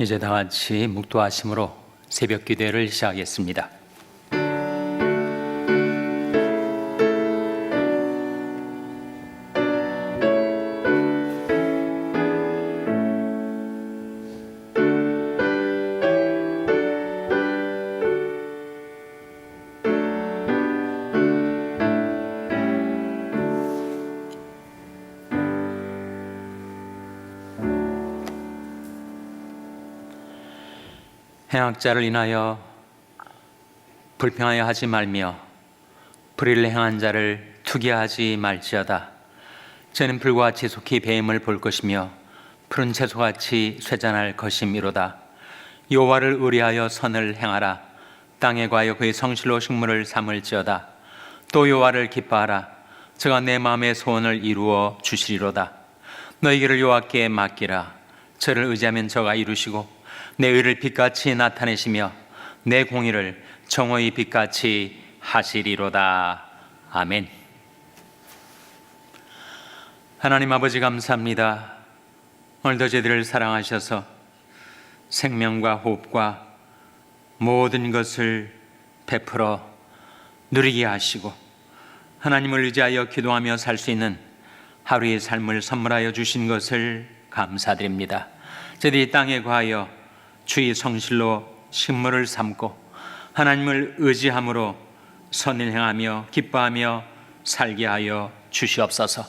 이제 다 같이 묵도하심으로 새벽 기도회를 시작하겠습니다. 행악자를 인하여 불평하여 하지 말며 불의를 행한 자를 투기하지 말지어다. 저는 불과 지속히 배임을 볼 것이며 푸른 채소같이 쇠잔할 것이미로다. 여호와를 의뢰하여 선을 행하라. 땅에 과하여 그의 성실로 식물을 삼을지어다. 또 여호와를 기뻐하라. 저가 내 마음의 소원을 이루어 주시리로다. 너희 길을 여호와께 맡기라. 저를 의지하면 저가 이루시고 내 의를 빛같이 나타내시며 내 공의를 정오의 빛같이 하시리로다. 아멘. 하나님 아버지 감사합니다. 오늘도 저희들을 사랑하셔서 생명과 호흡과 모든 것을 베풀어 누리게 하시고 하나님을 의지하여 기도하며 살 수 있는 하루의 삶을 선물하여 주신 것을 감사드립니다. 저희들이 땅에 과하여 주의 성실로 식물을 삼고 하나님을 의지함으로 선을 행하며 기뻐하며 살게 하여 주시옵소서.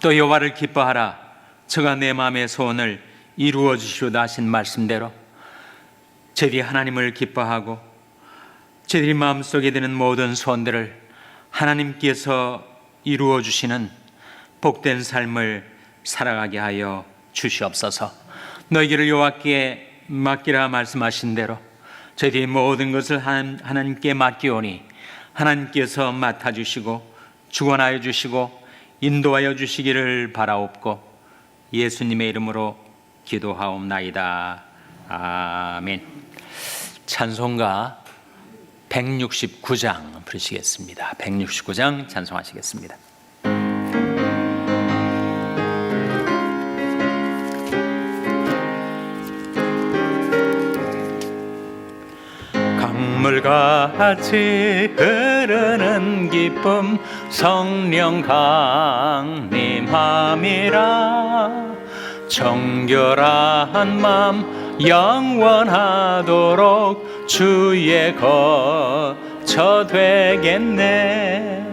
또 여호와를 기뻐하라. 저가 내 마음의 소원을 이루어 주시리로다 하신 말씀대로 저희들이 하나님을 기뻐하고 저희들이 마음속에 드는 모든 소원들을 하나님께서 이루어 주시는 복된 삶을 살아가게 하여 주시옵소서. 너희를 여호와께 맡기라 말씀하신 대로 저희들이 모든 것을 하나님께 맡기오니 하나님께서 맡아주시고 주관하여 주시고 인도하여 주시기를 바라옵고 예수님의 이름으로 기도하옵나이다. 아멘. 찬송가 169장 부르시겠습니다. 169장 찬송하시겠습니다. 강물같이 흐르는 기쁨 성령 강림함이라. 정결한 맘 영원하도록 주의 거처 되겠네.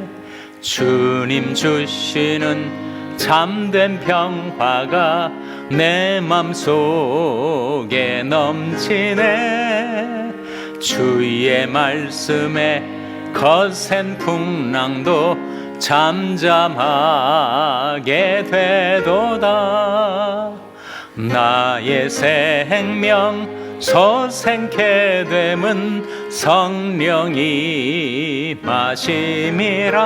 주님 주시는 참된 평화가 내 맘속에 넘치네. 주의 말씀에 거센 풍랑도 잠잠하게 되도다. 나의 생명 소생케 됨은 성령이 마심이라.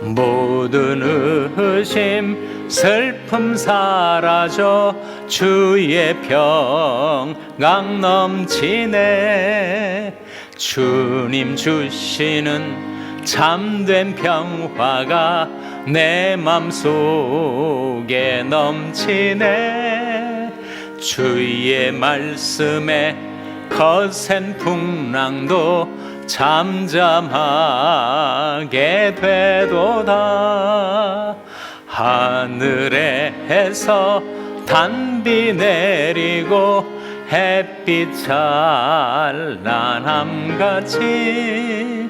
모든 의심 슬픔 사라져 주의 평강 넘치네. 주님 주시는 참된 평화가 내 맘속에 넘치네. 주의 말씀에 거센 풍랑도 잠잠하게 되도다. 하늘에서 단비 내리고 햇빛 찬란함같이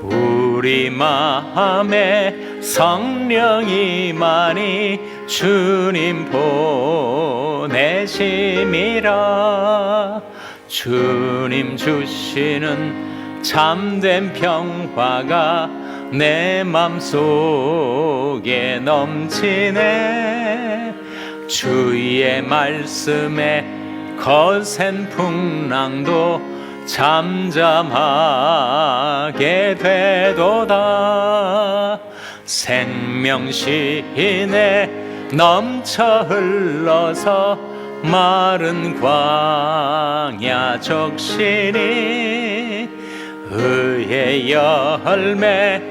우리 마음에 성령이 많이 주님 보내심이라. 주님 주시는 참된 평화가 내 맘속에 넘치네. 주의 말씀에 거센 풍랑도 잠잠하게 되도다. 생명시내 넘쳐 흘러서 마른 광야 적시니 의의 열매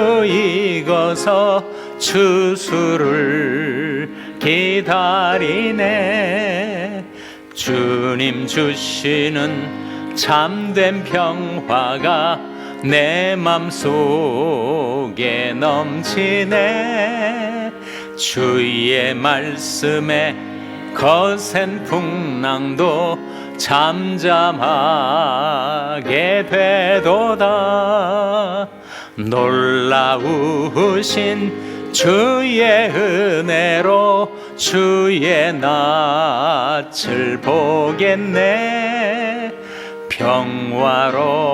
무르익어서 추수를 기다리네. 주님 주시는 참된 평화가 내 맘속에 넘치네. 주의 말씀에 거센 풍랑도 잠잠하게 되도다. 놀라우신 주의 은혜로 주의 낯을 보겠네. 평화로운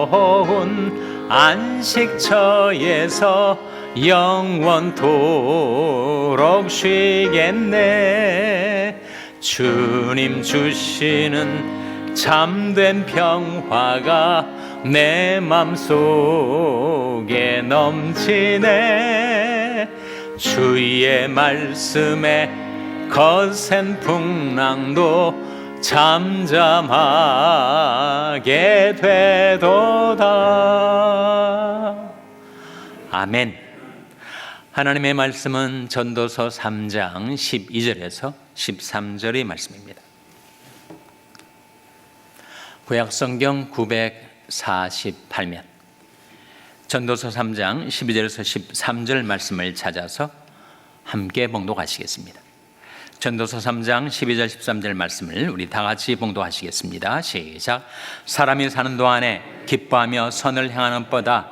안식처에서 영원토록 쉬겠네. 주님 주시는 참된 평화가 내 맘속에 넘치네. 주의 말씀에 거센 풍랑도 잠잠하게 되도다. 아멘. 하나님의 말씀은 전도서 3장 12절에서 13절의 말씀입니다. 구약성경 948면 전도서 3장 12절에서 13절 말씀을 찾아서 함께 봉독하시겠습니다. 전도서 3장 12절 13절 말씀을 우리 다 같이 봉독하시겠습니다. 시작. 사람이 사는 동안에 기뻐하며 선을 행하는 것보다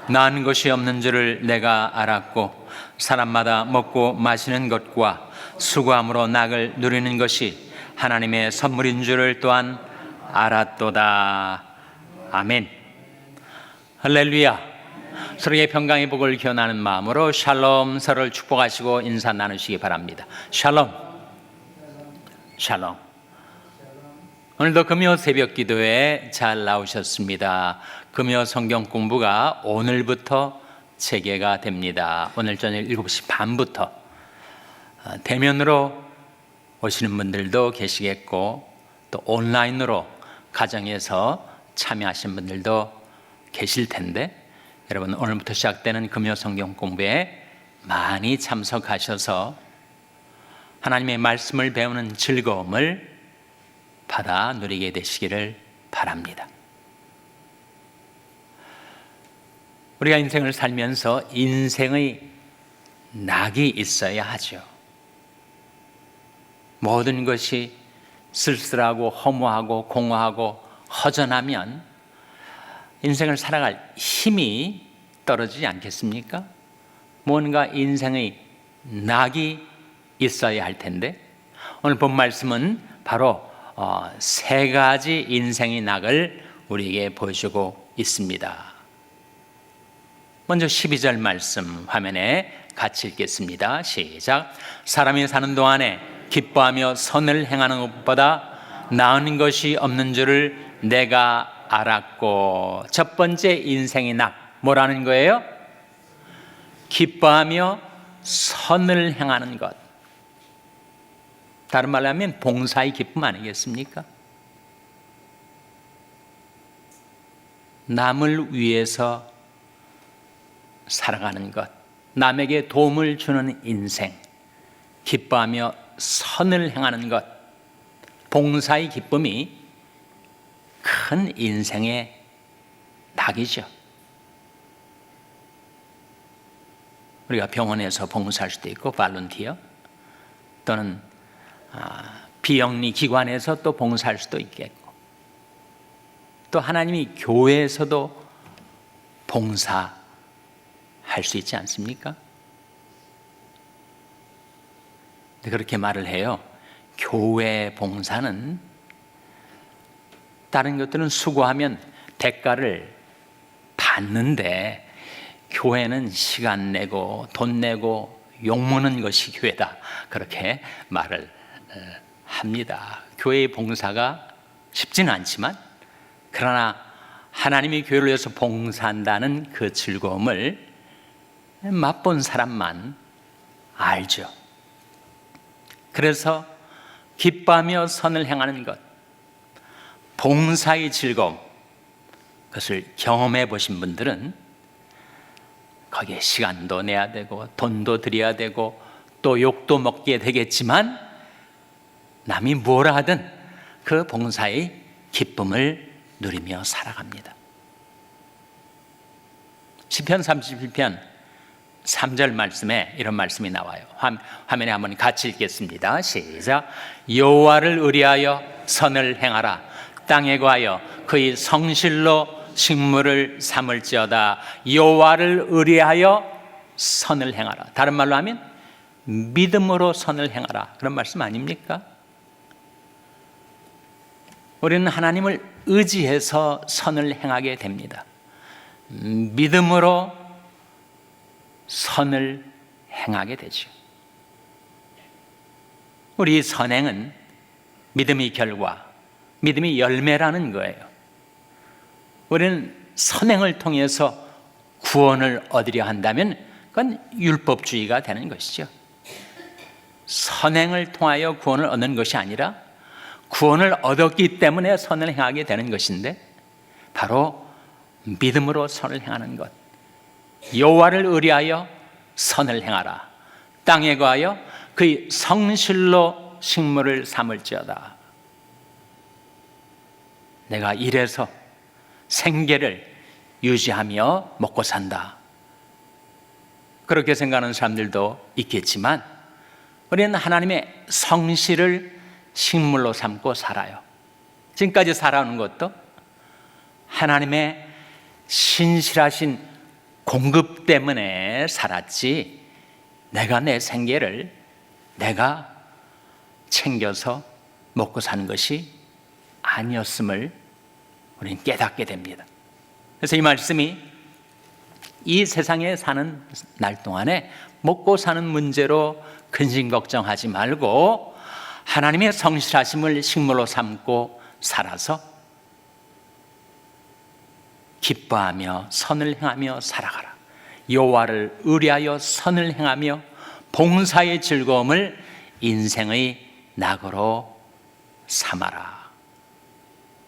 나은 것이 없는 줄을 내가 알았고, 사람마다 먹고 마시는 것과 수고함으로 낙을 누리는 것이 하나님의 선물인 줄을 또한 알았도다. 아멘. 할렐루야. 서로의 평강의 복을 기원하는 마음으로 샬롬, 서로를 축복하시고 인사 나누시기 바랍니다. 샬롬. 샬롬. 오늘도 금요 새벽 기도에 잘 나오셨습니다. 금요 성경 공부가 오늘부터 재개가 됩니다. 오늘 저녁 7시 반부터 대면으로 오시는 분들도 계시겠고, 또 온라인으로 가정에서 참여하신 분들도 계실 텐데, 여러분 오늘부터 시작되는 금요 성경 공부에 많이 참석하셔서 하나님의 말씀을 배우는 즐거움을 받아 누리게 되시기를 바랍니다. 우리가 인생을 살면서 인생의 낙이 있어야 하죠. 모든 것이 쓸쓸하고 허무하고 공허하고 허전하면 인생을 살아갈 힘이 떨어지지 않겠습니까? 뭔가 인생의 낙이 있어야 할 텐데, 오늘 본 말씀은 바로 세 가지 인생의 낙을 우리에게 보여주고 있습니다. 먼저 12절 말씀 화면에 같이 읽겠습니다. 시작. 사람이 사는 동안에 기뻐하며 선을 행하는 것보다 나은 것이 없는 줄을 내가 알았고. 첫 번째 인생의 낙, 뭐라는 거예요? 기뻐하며 선을 행하는 것. 다른 말로 하면 봉사의 기쁨 아니겠습니까? 남을 위해서 살아가는 것, 남에게 도움을 주는 인생, 기뻐하며 선을 행하는 것, 봉사의 기쁨이 큰 인생의 낙이죠. 우리가 병원에서 봉사할 수도 있고, 발런티어, 또는 비영리 기관에서 또 봉사할 수도 있겠고, 또 하나님이 교회에서도 봉사할 수 있지 않습니까? 그렇게 말을 해요. 교회 봉사는, 다른 것들은 수고하면 대가를 받는데, 교회는 시간 내고 돈 내고 욕먹는 것이 교회다, 그렇게 말을 합니다. 교회의 봉사가 쉽지는 않지만, 그러나 하나님이 교회를 위해서 봉사한다는 그 즐거움을 맛본 사람만 알죠. 그래서 기뻐하며 선을 행하는 것, 봉사의 즐거움, 그것을 경험해 보신 분들은 거기에 시간도 내야 되고 돈도 들여야 되고 또 욕도 먹게 되겠지만, 남이 뭐라 하든 그 봉사의 기쁨을 누리며 살아갑니다. 시편 31편 3절 말씀에 이런 말씀이 나와요. 화면에 한번 같이 읽겠습니다. 시작. 여호와를 의리하여 선을 행하라. 땅에 거하여 그의 성실로 식물을 삼을지어다. 여호와를 의리하여 선을 행하라. 다른 말로 하면 믿음으로 선을 행하라. 그런 말씀 아닙니까? 우리는 하나님을 의지해서 선을 행하게 됩니다. 믿음으로 선을 행하게 되죠. 우리 선행은 믿음의 결과, 믿음의 열매라는 거예요. 우리는 선행을 통해서 구원을 얻으려 한다면 그건 율법주의가 되는 것이죠. 선행을 통하여 구원을 얻는 것이 아니라 구원을 얻었기 때문에 선을 행하게 되는 것인데, 바로 믿음으로 선을 행하는 것. 여호와를 의리하여 선을 행하라. 땅에 거하여 그의 성실로 식물을 삼을지어다. 내가 일해서 생계를 유지하며 먹고 산다. 그렇게 생각하는 사람들도 있겠지만, 우리는 하나님의 성실을 식물로 삼고 살아요. 지금까지 살아오는 것도 하나님의 신실하신 공급 때문에 살았지, 내가 내 생계를 내가 챙겨서 먹고 사는 것이 아니었음을 우리는 깨닫게 됩니다. 그래서 이 말씀이 이 세상에 사는 날 동안에 먹고 사는 문제로 근심 걱정하지 말고 하나님의 성실하심을 식물로 삼고 살아서 기뻐하며 선을 행하며 살아가라. 여호와를 의리하여 선을 행하며 봉사의 즐거움을 인생의 낙으로 삼아라.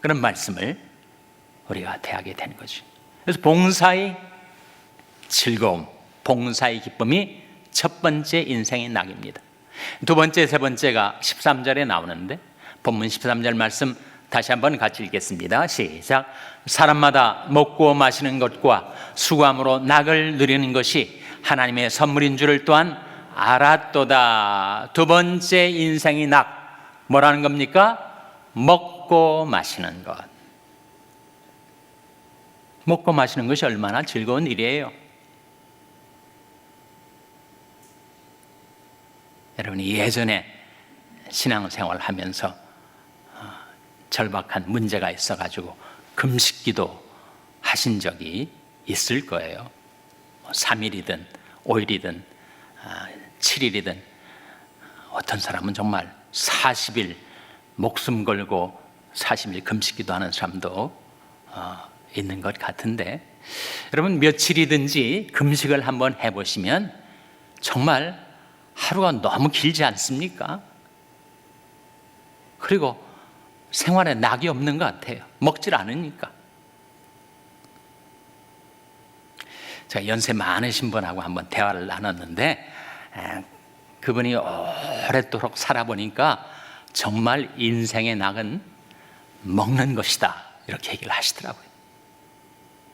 그런 말씀을 우리가 대하게 되는 거죠. 그래서 봉사의 즐거움, 봉사의 기쁨이 첫 번째 인생의 낙입니다. 두 번째, 세 번째가 13절에 나오는데, 본문 13절 말씀 다시 한번 같이 읽겠습니다. 시작. 사람마다 먹고 마시는 것과 수고함으로 낙을 누리는 것이 하나님의 선물인 줄을 또한 알았도다. 두 번째 인생의 낙, 뭐라는 겁니까? 먹고 마시는 것. 먹고 마시는 것이 얼마나 즐거운 일이에요. 여러분이 예전에 신앙생활 하면서 절박한 문제가 있어가지고 금식기도 하신 적이 있을 거예요. 3일이든 5일이든 7일이든, 어떤 사람은 정말 40일 목숨 걸고 40일 금식기도 하는 사람도 있는 것 같은데, 여러분 며칠이든지 금식을 한번 해보시면 정말 하루가 너무 길지 않습니까? 그리고 생활에 낙이 없는 것 같아요. 먹질 않으니까. 제가 연세 많으신 분하고 한번 대화를 나눴는데, 그분이 오랫도록 살아보니까 정말 인생의 낙은 먹는 것이다, 이렇게 얘기를 하시더라고요.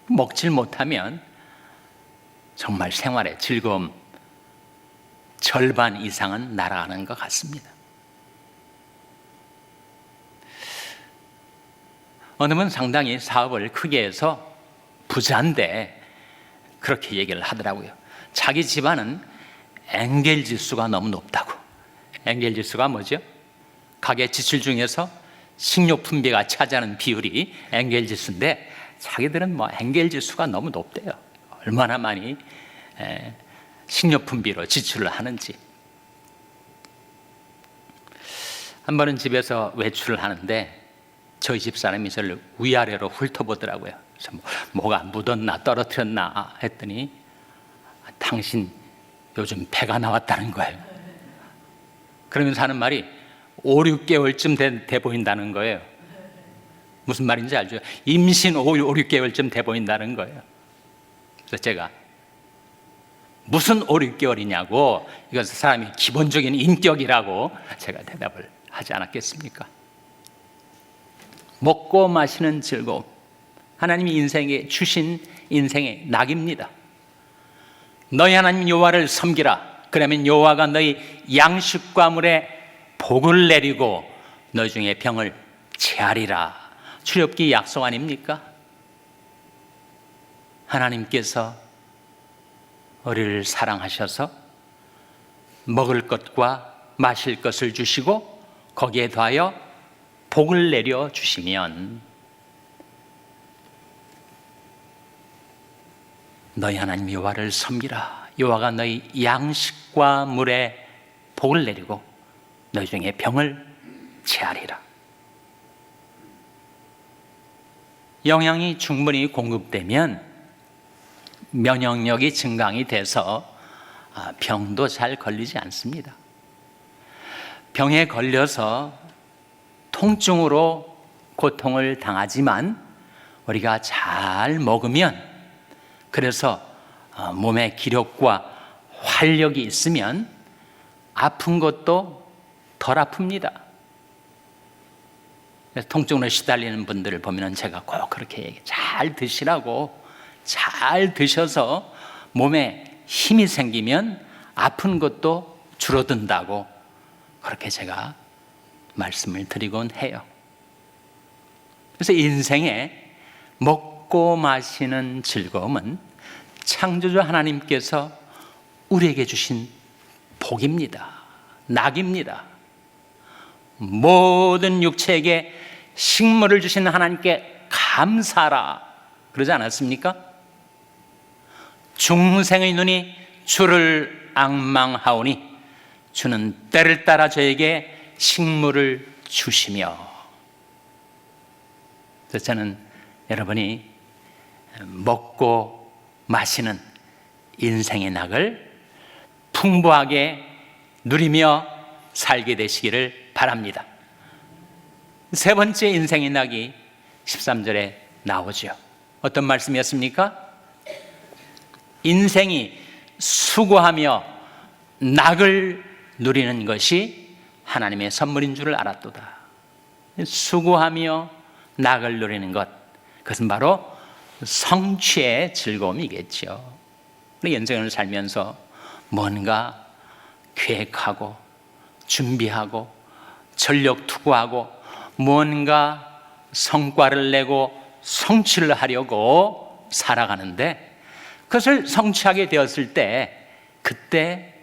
먹질 못하면 정말 생활의 즐거움 절반 이상은 날아가는 것 같습니다. 어느 분 상당히 사업을 크게 해서 부자인데 그렇게 얘기를 하더라고요. 자기 집안은 엥겔 지수가 너무 높다고. 엥겔 지수가 뭐죠? 가계 지출 중에서 식료품비가 차지하는 비율이 엥겔 지수인데, 자기들은 엥겔 지수가 너무 높대요. 얼마나 많이 식료품비로 지출을 하는지. 한 번은 집에서 외출을 하는데 저희 집 사람이 저를 위아래로 훑어보더라고요. 그래서 뭐가 묻었나 떨어뜨렸나 했더니, 당신 요즘 배가 나왔다는 거예요. 그러면서 하는 말이 5, 6개월쯤 돼 보인다는 거예요. 무슨 말인지 알죠? 임신 5, 6개월쯤 돼 보인다는 거예요. 그래서 제가 무슨 5, 6개월이냐고, 이것은 사람의 기본적인 인격이라고 제가 대답을 하지 않았겠습니까? 먹고 마시는 즐거움, 하나님이 인생에 주신 인생의 낙입니다. 너희 하나님 여호와를 섬기라. 그러면 여호와가 너희 양식과 물에 복을 내리고 너희 중에 병을 제하리라. 출애굽기 약속 아닙니까? 하나님께서 우리를 사랑하셔서 먹을 것과 마실 것을 주시고 거기에 더하여 복을 내려 주시면 너희 하나님 여호와를 섬기라. 여호와가 너희 양식과 물에 복을 내리고 너희 중에 병을 제하리라. 영양이 충분히 공급되면 면역력이 증강이 돼서 병도 잘 걸리지 않습니다. 병에 걸려서 통증으로 고통을 당하지만 우리가 잘 먹으면, 그래서 몸에 기력과 활력이 있으면 아픈 것도 덜 아픕니다. 통증으로 시달리는 분들을 보면 제가 꼭 그렇게 잘 드시라고, 잘 드셔서 몸에 힘이 생기면 아픈 것도 줄어든다고 그렇게 제가 말씀을 드리곤 해요. 그래서 인생에 먹고 마시는 즐거움은 창조주 하나님께서 우리에게 주신 복입니다. 낙입니다. 모든 육체에게 식물을 주신 하나님께 감사하라 그러지 않았습니까? 중생의 눈이 주를 앙망하오니 주는 때를 따라 저에게 식물을 주시며. 그래서 저는 여러분이 먹고 마시는 인생의 낙을 풍부하게 누리며 살게 되시기를 바랍니다. 세 번째 인생의 낙이 13절에 나오죠. 어떤 말씀이었습니까? 인생이 수고하며 낙을 누리는 것이 하나님의 선물인 줄을 알았도다. 수고하며 낙을 누리는 것, 그것은 바로 성취의 즐거움이겠죠. 우리 인생을 살면서 뭔가 계획하고 준비하고 전력 투구하고 뭔가 성과를 내고 성취를 하려고 살아가는데, 그것을 성취하게 되었을 때 그때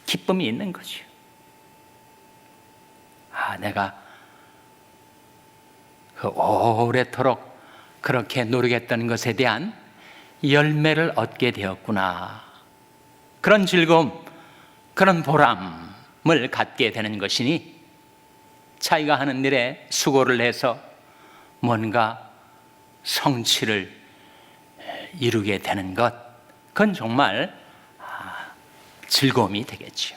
기쁨이 있는 거죠. 내가 그 오래도록 그렇게 노력했던 것에 대한 열매를 얻게 되었구나. 그런 즐거움, 그런 보람을 갖게 되는 것이니, 자기가 하는 일에 수고를 해서 뭔가 성취를 이루게 되는 것, 그건 정말 즐거움이 되겠죠.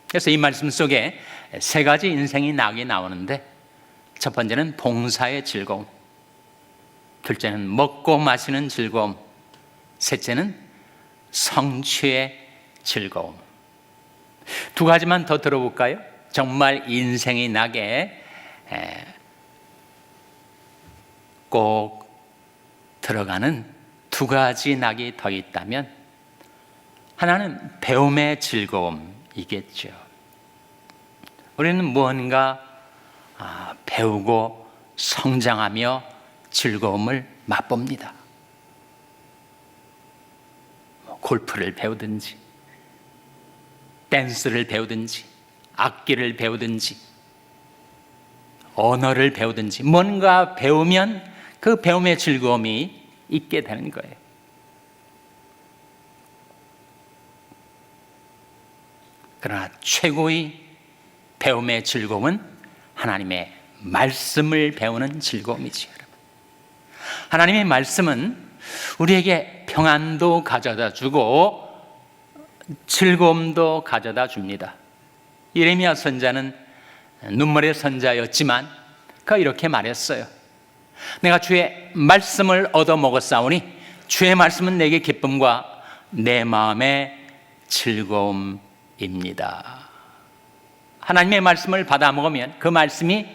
그래서 이 말씀 속에 세 가지 인생의 낙이 나오는데, 첫 번째는 봉사의 즐거움, 둘째는 먹고 마시는 즐거움, 셋째는 성취의 즐거움. 두 가지만 더 들어볼까요? 정말 인생의 낙에 꼭 들어가는 두 가지 낙이 더 있다면, 하나는 배움의 즐거움이겠죠. 우리는 무언가 배우고 성장하며 즐거움을 맛봅니다. 골프를 배우든지 댄스를 배우든지 악기를 배우든지 언어를 배우든지 뭔가 배우면 그 배움의 즐거움이 있게 되는 거예요. 그러나 최고의 배움의 즐거움은 하나님의 말씀을 배우는 즐거움이지요. 하나님의 말씀은 우리에게 평안도 가져다 주고 즐거움도 가져다 줍니다. 예레미야 선자는 눈물의 선자였지만 그가 이렇게 말했어요. 내가 주의 말씀을 얻어먹었사오니 주의 말씀은 내게 기쁨과 내 마음의 즐거움입니다. 하나님의 말씀을 받아 먹으면 그 말씀이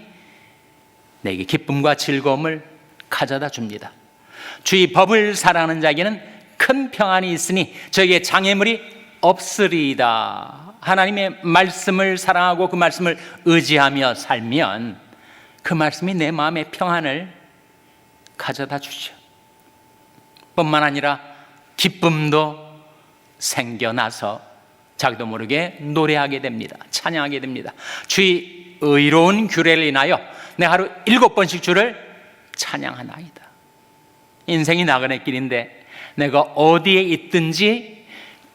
내게 기쁨과 즐거움을 가져다 줍니다. 주의 법을 사랑하는 자에게는 큰 평안이 있으니 저에게 장애물이 없으리이다. 하나님의 말씀을 사랑하고 그 말씀을 의지하며 살면 그 말씀이 내 마음에 평안을 가져다 주죠. 뿐만 아니라 기쁨도 생겨나서 자기도 모르게 노래하게 됩니다. 찬양하게 됩니다. 주의 의로운 규례를 인하여 내가 하루 7번씩 주를 찬양하나이다. 인생이 나그네 길인데 내가 어디에 있든지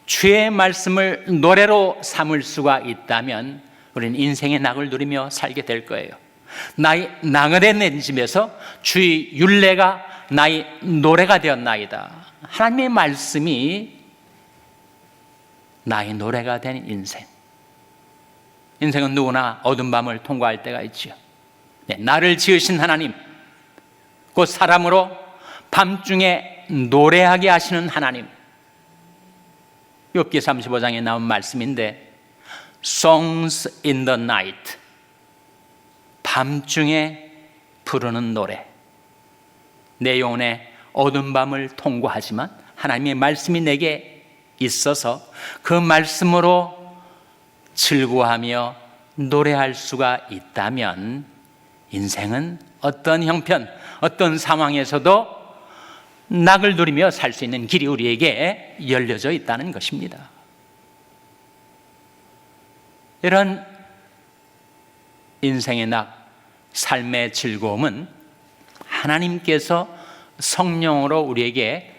주의 말씀을 노래로 삼을 수가 있다면 우리는 인생의 낙을 누리며 살게 될 거예요. 나의 나그네 된 집에서 주의 율례가 나의 노래가 되었나이다. 하나님의 말씀이 나의 노래가 된 인생. 인생은 누구나 어두운 밤을 통과할 때가 있죠. 나를 지으신 하나님, 곧 사람으로 밤중에 노래하게 하시는 하나님. 욥기 35장에 나온 말씀인데 Songs in the night, 밤중에 부르는 노래. 내 영혼의 어두운 밤을 통과하지만 하나님의 말씀이 내게 있어서 그 말씀으로 즐거워하며 노래할 수가 있다면 인생은 어떤 형편, 어떤 상황에서도 낙을 누리며 살 수 있는 길이 우리에게 열려져 있다는 것입니다. 이런 인생의 낙, 삶의 즐거움은 하나님께서 성령으로 우리에게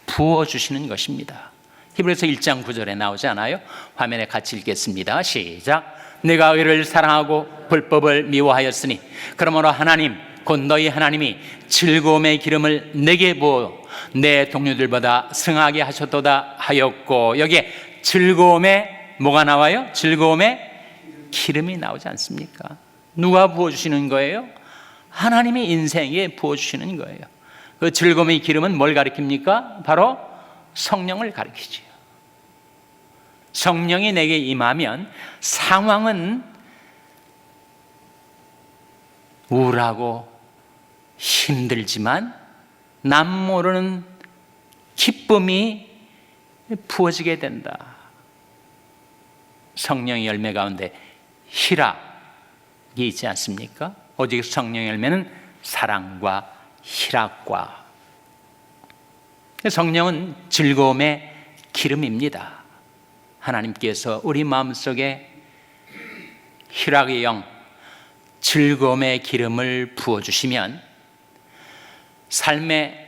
부어주시는 것입니다. 히브리서 1장 9절에 나오지 않아요? 화면에 같이 읽겠습니다. 시작. 내가 의를 사랑하고 불법을 미워하였으니 그러므로 하나님 곧 너희 하나님이 즐거움의 기름을 내게 부어 내 동료들보다 승하게 하셨도다 하였고, 여기에 즐거움에 뭐가 나와요? 즐거움에 기름이 나오지 않습니까? 누가 부어주시는 거예요? 하나님이 인생에 부어주시는 거예요. 그 즐거움의 기름은 뭘 가리킵니까? 바로 성령을 가리키죠. 성령이 내게 임하면 상황은 우울하고 힘들지만 남 모르는 기쁨이 부어지게 된다. 성령의 열매 가운데 희락이 있지 않습니까? 오직 성령의 열매는 사랑과 희락과. 성령은 즐거움의 기름입니다. 하나님께서 우리 마음속에 희락의 영, 즐거움의 기름을 부어주시면 삶의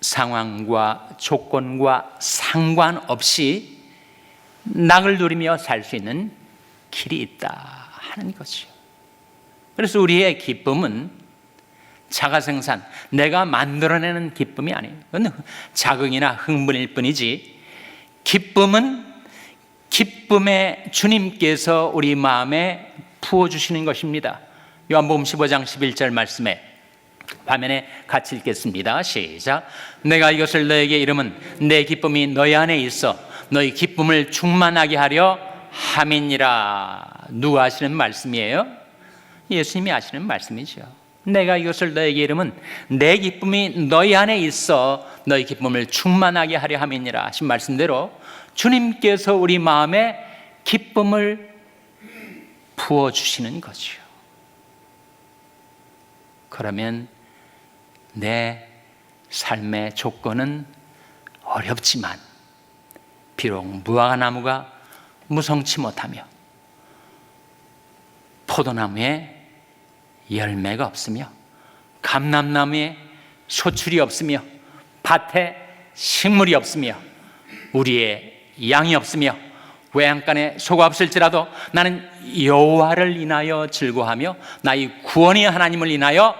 상황과 조건과 상관없이 낙을 누리며 살 수 있는 길이 있다 하는 것이요. 그래서 우리의 기쁨은 자가생산, 내가 만들어내는 기쁨이 아니에요. 그건 자긍이나 흥분일 뿐이지, 기쁨은 기쁨의 주님께서 우리 마음에 부어주시는 것입니다. 요한복음 15장 11절 말씀에 화면에 같이 읽겠습니다. 시작. 내가 이것을 너에게 이름은 내 기쁨이 너희 안에 있어 너희 기쁨을 충만하게 하려 함이니라. 누가 하시는 말씀이에요? 예수님이 하시는 말씀이죠. 내가 이것을 너에게 이름은 내 기쁨이 너희 안에 있어 너희 기쁨을 충만하게 하려 함이니라 하신 말씀대로 주님께서 우리 마음에 기쁨을 부어주시는 거죠. 그러면 내 삶의 조건은 어렵지만 비록 무화과나무가 무성치 못하며 포도나무에 열매가 없으며 감람나무에 소출이 없으며 밭에 식물이 없으며 우리의 양이 없으며 외양간에 소가 없을지라도 나는 여호와를 인하여 즐거워하며 나의 구원의 하나님을 인하여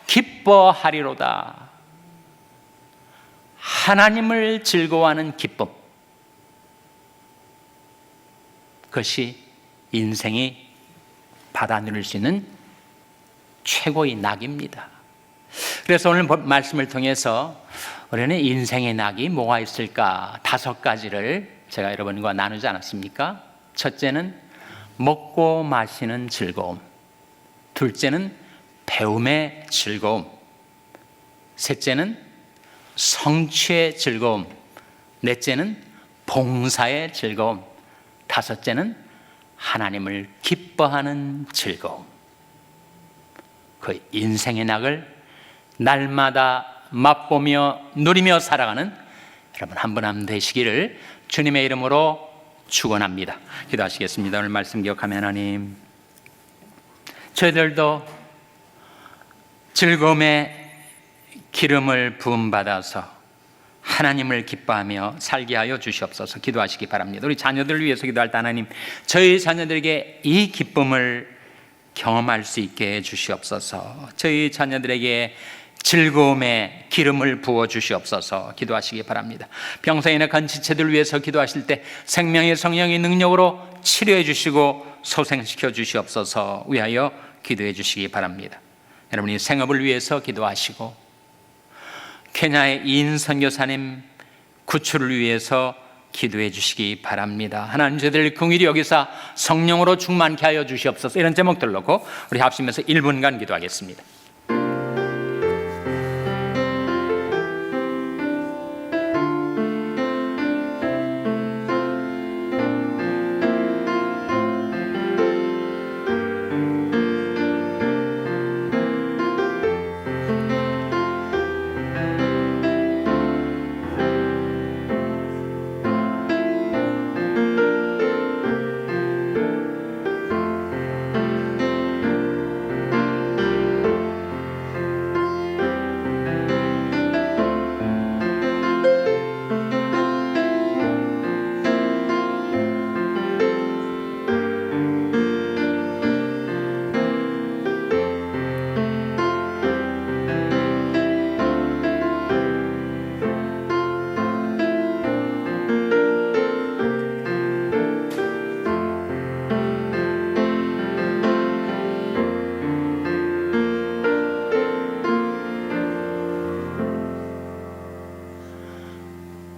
기뻐하리로다. 하나님을 즐거워하는 기쁨, 그것이 인생이 받아 누릴 수 있는 최고의 낙입니다. 그래서 오늘 말씀을 통해서 우리는 인생의 낙이 뭐가 있을까? 5가지를 제가 여러분과 나누지 않았습니까? 첫째는 먹고 마시는 즐거움, 둘째는 배움의 즐거움, 셋째는 성취의 즐거움, 넷째는 봉사의 즐거움, 다섯째는 하나님을 기뻐하는 즐거움. 그 인생의 낙을 날마다 맛보며 누리며 살아가는 여러분 한 분 한 분 되시기를 주님의 이름으로 축원합니다. 기도하시겠습니다. 오늘 말씀 기억하며 하나님, 저희들도 즐거움의 기름을 부음받아서 하나님을 기뻐하며 살게 하여 주시옵소서. 기도하시기 바랍니다. 우리 자녀들을 위해서 기도할 때 하나님, 저희 자녀들에게 이 기쁨을 경험할 수 있게 해 주시옵소서. 저희 자녀들에게 즐거움의 기름을 부어 주시옵소서. 기도하시기 바랍니다. 병상에 낙한 지체들 위해서 기도하실 때 생명의 성령의 능력으로 치료해 주시고 소생시켜 주시옵소서 위하여 기도해 주시기 바랍니다. 여러분이 생업을 위해서 기도하시고 케냐의 이인 선교사님 구출을 위해서 기도해 주시기 바랍니다. 하나님, 저희들 긍휼히 여기사 성령으로 충만케 하여 주시옵소서. 이런 제목들 놓고 우리 합심해서 1분간 기도하겠습니다.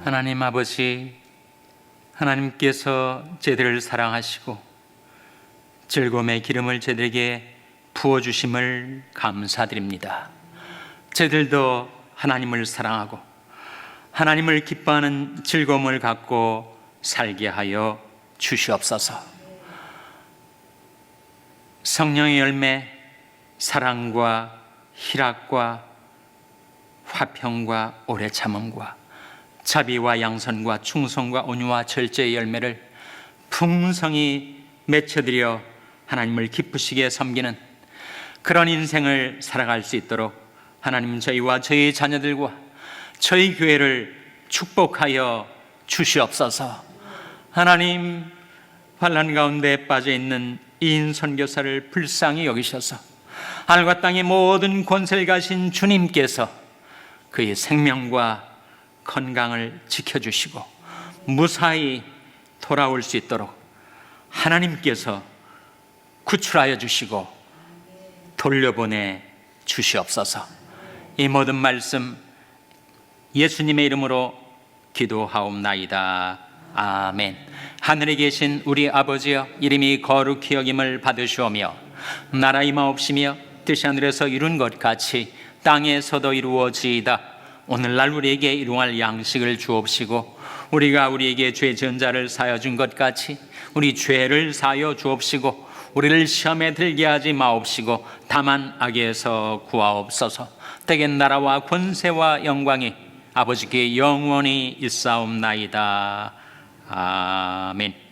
하나님 아버지, 하나님께서 저희들을 사랑하시고 즐거움의 기름을 저희들에게 부어주심을 감사드립니다. 저희들도 하나님을 사랑하고 하나님을 기뻐하는 즐거움을 갖고 살게 하여 주시옵소서. 성령의 열매, 사랑과 희락과 화평과 오래 참음과 자비와 양선과 충성과 온유와 절제의 열매를 풍성히 맺혀드려 하나님을 기쁘시게 섬기는 그런 인생을 살아갈 수 있도록 하나님, 저희와 저희 자녀들과 저희 교회를 축복하여 주시옵소서. 하나님, 환난 가운데 빠져있는 이인 선교사를 불쌍히 여기셔서 하늘과 땅의 모든 권세를 가신 주님께서 그의 생명과 건강을 지켜주시고 무사히 돌아올 수 있도록 하나님께서 구출하여 주시고 돌려보내 주시옵소서. 이 모든 말씀 예수님의 이름으로 기도하옵나이다. 아멘. 하늘에 계신 우리 아버지여, 이름이 거룩히 여김을 받으시오며 나라 임하옵시며 뜻이 하늘에서 이룬 것 같이 땅에서도 이루어지이다. 오늘날 우리에게 일용할 양식을 주옵시고 우리가 우리에게 죄 지은 자를 사하여 준 것 같이 우리 죄를 사하여 주옵시고 우리를 시험에 들게 하지 마옵시고 다만 악에서 구하옵소서. 때겐 나라와 권세와 영광이 아버지께 영원히 있사옵나이다. 아멘.